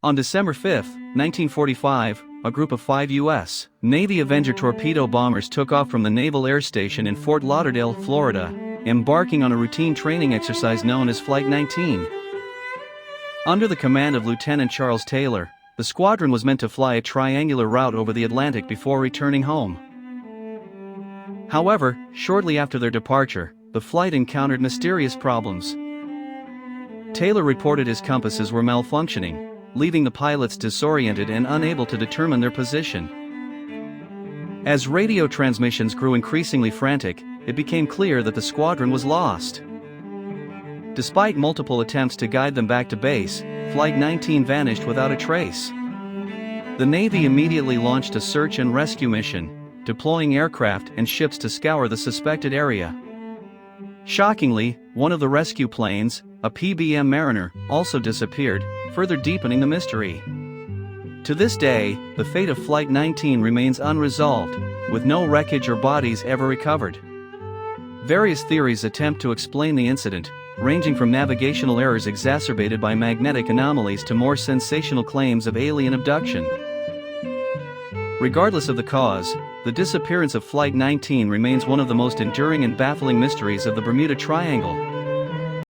On December 5, 1945, a group of 5 U.S. Navy Avenger torpedo bombers took off from the Naval Air Station in Fort Lauderdale, Florida, embarking on a routine training exercise known as Flight 19. Under the command of Lieutenant Charles Taylor, the squadron was meant to fly a triangular route over the Atlantic before returning home. However, shortly after their departure, the flight encountered mysterious problems. Taylor reported his compasses were malfunctioning, leaving the pilots disoriented and unable to determine their position. As radio transmissions grew increasingly frantic, it became clear that the squadron was lost. Despite multiple attempts to guide them back to base, Flight 19 vanished without a trace. The Navy immediately launched a search and rescue mission, deploying aircraft and ships to scour the suspected area. Shockingly, one of the rescue planes, a PBM Mariner, also disappeared, further deepening the mystery. To this day, the fate of Flight 19 remains unresolved, with no wreckage or bodies ever recovered. Various theories attempt to explain the incident, ranging from navigational errors exacerbated by magnetic anomalies to more sensational claims of alien abduction. Regardless of the cause, the disappearance of Flight 19 remains one of the most enduring and baffling mysteries of the Bermuda Triangle.